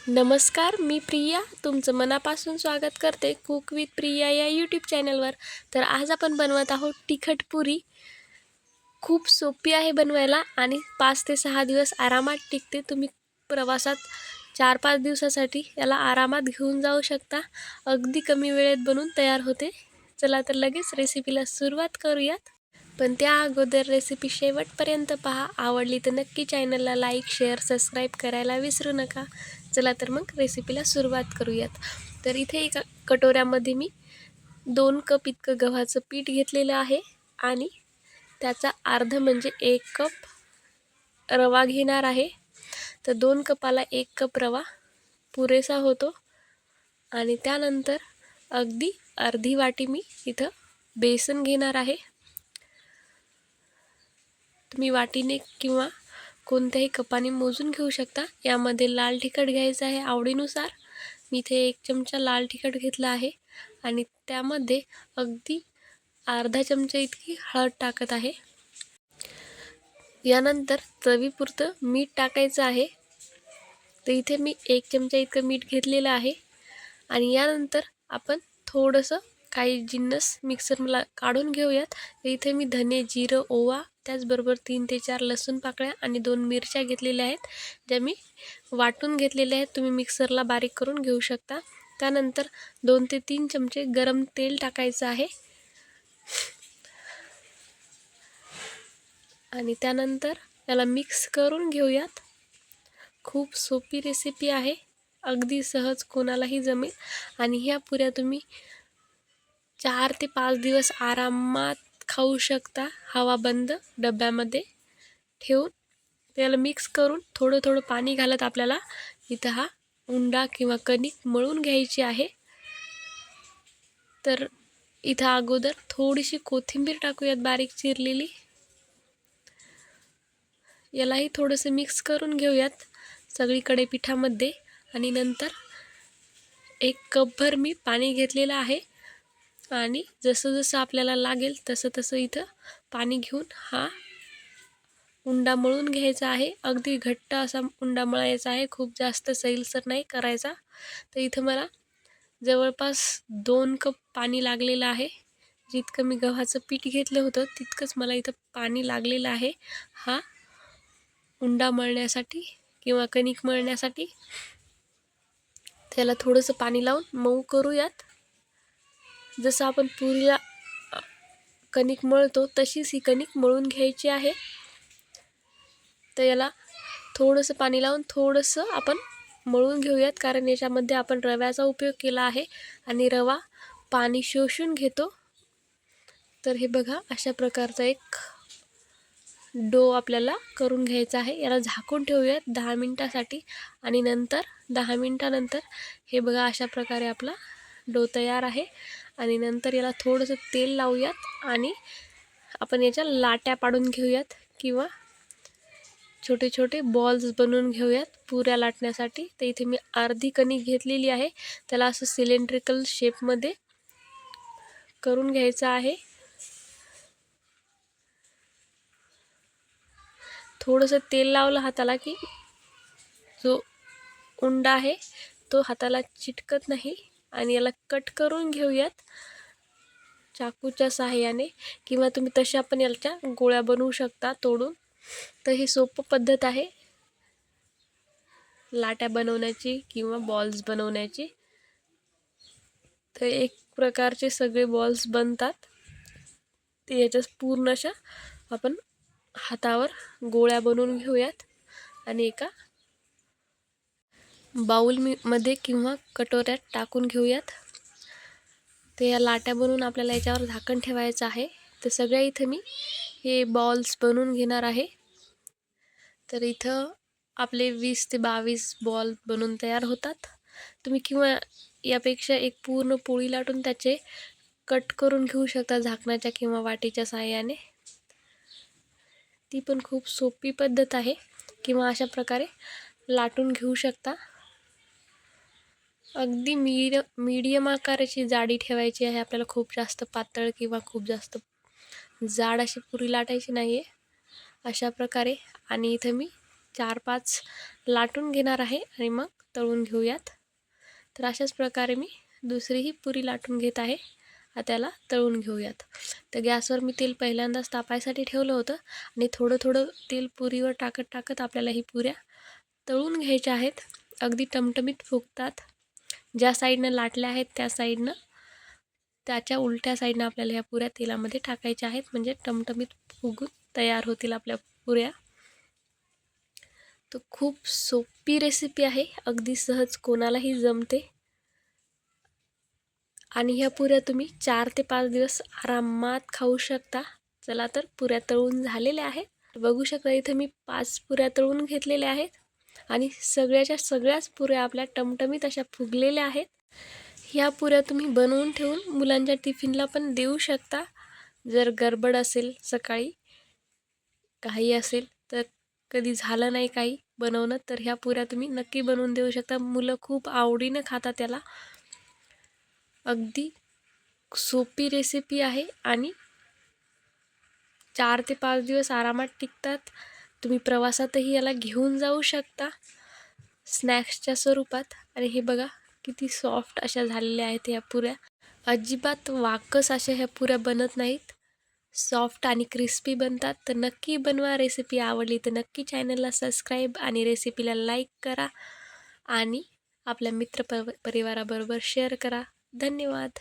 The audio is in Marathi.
नमस्कार, मी प्रिया तुमचं मनापासून स्वागत करते कुक विथ प्रिया या यूट्यूब चॅनलवर. तर आज आपण बनवत आहोत तिखट पुरी. खूप सोपी आहे बनवायला आणि 5 ते 6 दिवस आरामात टिकते. तुम्ही प्रवासात 4-5 दिवसासाठी याला आरामात घेऊन जाऊ शकता. अगदी कमी वेळेत बनून तयार होते. चला तर लगेच रेसिपीला सुरुवात करूयात. पण त्या अगोदर रेसिपी शेवटपर्यंत पहा. आवडली तर नक्की चॅनलला लाईक, शेअर, सबस्क्राईब करायला विसरू नका. चला तर मग रेसिपीला सुरुवात करूयात. तर इथे एका कटोऱ्यामध्ये मी 2 कप इतकं गव्हाचं पीठ घेतलेलं आहे आणि त्याचा अर्ध म्हणजे 1 कप रवा घेणार आहे. तर 2 कपाला 1 कप रवा पुरेसा होतो. आणि त्यानंतर अगदी अर्धी वाटी मी इथं बेसन घेणार आहे. तुम्ही वाटीने किंवा कोणत्याही कपाने मोजून घेऊ शकता. यामध्ये लाल तिखट घ्यायचं आहे आवडीनुसार. मी इथे 1 चमचा लाल तिखट घेतला आहे आणि त्यामध्ये अगदी अर्धा चमचा इतकी हळद टाकत आहे. यानंतर चवीपुरतं मीठ टाकायचं आहे. तर इथे मी 1 चमचा इतकं मीठ घेतलेलं आहे. आणि यानंतर आपण थोडंसं काही जिन्नस मिक्सरला काढून घेऊयात. इथे मी धने, जिरं, ओवा, त्याचबरोबर 3 ते 4 लसूण पाकळ्या आणि 2 मिरच्या घेतलेल्या आहेत, ज्या मी वाटून घेतलेल्या आहेत. तुम्ही मिक्सरला बारीक करून घेऊ शकता. त्यानंतर 2 ते 3 चमचे गरम तेल टाकायचं आहे आणि त्यानंतर याला मिक्स करून घेऊयात. खूप सोपी रेसिपी आहे, अगदी सहज कोणालाही जमेल. आणि ह्या पुऱ्या तुम्ही 4 ते 5 दिवस आरामात खाऊ शकता, हवा बंद डब्यामध्ये ठेवून. त्याला मिक्स करून थोडं थोडं पाणी घालत आपल्याला इथं हा उंडा किंवा कणिक मळून घ्यायची आहे. तर इथं अगोदर थोडीशी कोथिंबीर टाकूयात बारीक चिरलेली. यालाही थोडंसं मिक्स करून घेऊयात सगळीकडे पिठामध्ये. आणि नंतर 1 कपभर मी पाणी घेतलेलं आहे आणि जसं जसं आपल्याला लागेल तसं तसं इथं पाणी घेऊन हा उंडा मळून घ्यायचा आहे. अगदी घट्ट असा उंडा मळायचा आहे, खूप जास्त सैलसर नाही करायचा. तर इथं मला जवळपास 2 कप पाणी लागलेलं आहे. जितकं मी गव्हाचं पीठ घेतलं होतं तितकंच मला इथं पाणी लागलेलं आहे हा उंडा मळण्यासाठी किंवा कणिक मळण्यासाठी. त्याला थोडंसं पाणी लावून मऊ करूयात. जसं आपण पुरीला कणिक मळतो तशीच ही कणिक मळून घ्यायची आहे. तर याला थोडंसं पाणी लावून थोडंसं आपण मळून घेऊयात, कारण याच्यामध्ये आपण रव्याचा उपयोग केला आहे आणि रवा पाणी शोषून घेतो. तर हे बघा, अशा प्रकारचा एक डो आपल्याला करून घ्यायचा आहे. याला झाकून ठेवूयात 10 मिनिटासाठी आणि नंतर 10 मिनिटानंतर हे बघा, अशा प्रकारे आपला डो तयार आहे. आणि नंतर याला थोडंसं तेल लावूयात आणि आपण याच्या लाट्या पाडून घेऊयात किंवा छोटे छोटे बॉल्स बनवून घेऊयात पुऱ्या लाटण्यासाठी. तर इथे मी अर्धी कणिक घेतलेली आहे, त्याला असं सिलेंड्रिकल शेपमध्ये करून घ्यायचं आहे. थोडंसं तेल लावलं हाताला की जो उंडा आहे तो हाताला चिटकत नाही. आणि याला कट करून घेऊयात चाकूच्या सहाय्याने, किंवा तुम्ही तशा पण याच्या गोळ्या बनवू शकता तोडून. तर ही सोपं पद्धत आहे लाट्या बनवण्याची किंवा बॉल्स बनवण्याची. तर एक प्रकारचे सगळे बॉल्स बनतात. ते याच्या पूर्ण अशा आपण हातावर गोळ्या बनवून घेऊयात आणि एका बाउलमध्ये किंवा कटोऱ्यात टाकून घेऊयात. ते या लाट्या बनवून आपल्याला याच्यावर झाकण ठेवायचं आहे. तर सगळ्या इथं मी हे बॉल्स बनवून घेणार आहे. तर इथं आपले 20 ते 22 बॉल बनून तयार होतात. तुम्ही किंवा यापेक्षा एक पूर्ण पोळी लाटून त्याचे कट करून घेऊ शकता झाकणाच्या किंवा वाटीच्या सहाय्याने. ती पण खूप सोपी पद्धत आहे. किंवा अशा प्रकारे लाटून घेऊ शकता. अगदी मीडियम आकाराची जाडी ठेवायची आहे आपल्याला. खूप जास्त पातळ किंवा खूप जास्त जाड अशी पुरी लाटायची नाही आहे. अशा प्रकारे. आणि इथं मी 4-5 लाटून घेणार आहे आणि मग तळून घेऊयात. तर अशाच प्रकारे मी दुसरीही पुरी लाटून घेत आहे. आता त्याला तळून घेऊयात. तर गॅसवर मी तेल पहिल्यांदाच तापायसाठी ठेवलं होतं आणि थोडं थोडं तेल पुरीवर टाकत आपल्याला ही पुऱ्या तळून घ्यायच्या आहेत. अगदी टमटमीत फुगतात. ज्या साईडनं लाटल्या आहेत त्या साईडनं, त्याच्या उलट्या साईडनं आपल्याला ह्या पुऱ्या तेलामध्ये टाकायच्या आहेत, म्हणजे टमटमीत फुगून तयार होतील आपल्या पुऱ्या. तर खूप सोपी रेसिपी आहे, अगदी सहज कोणालाही जमते आणि ह्या पुऱ्या तुम्ही 4 ते 5 दिवस आरामात खाऊ शकता. चला तर पुऱ्या तळून झालेल्या आहेत. बघू शकता इथे मी 5 पुऱ्या तळून घेतलेल्या आहेत आणि सगळ्याच पुऱ्या आपल्या टमटमीत अशा फुगलेल्या आहेत. ह्या पुऱ्या तुम्ही बनवून ठेवून मुलांच्या टिफिनला पण देऊ शकता. जर गडबड असेल, सकाळी काही असेल, तर कधी झालं नाही काही बनवणं, तर ह्या पुऱ्या तुम्ही नक्की बनवून देऊ शकता. मुलं खूप आवडीनं खातात त्याला. अगदी सोपी रेसिपी आहे आणि 4 ते 5 दिवस आरामात टिकतात. तुम्ही प्रवासातही याला घेऊन जाऊ शकता स्नॅक्सच्या स्वरूपात. आणि हे बघा किती सॉफ्ट अशा झालेल्या आहेत ह्या पुऱ्या. अजिबात वाकस अशा ह्या पुऱ्या बनत नाहीत. सॉफ्ट आणि क्रिस्पी बनतात. तर नक्की बनवा. रेसिपी आवडली तर नक्की चॅनलला सबस्क्राईब आणि रेसिपीला लाईक करा आणि आपल्या परिवाराबरोबर शेअर करा. धन्यवाद.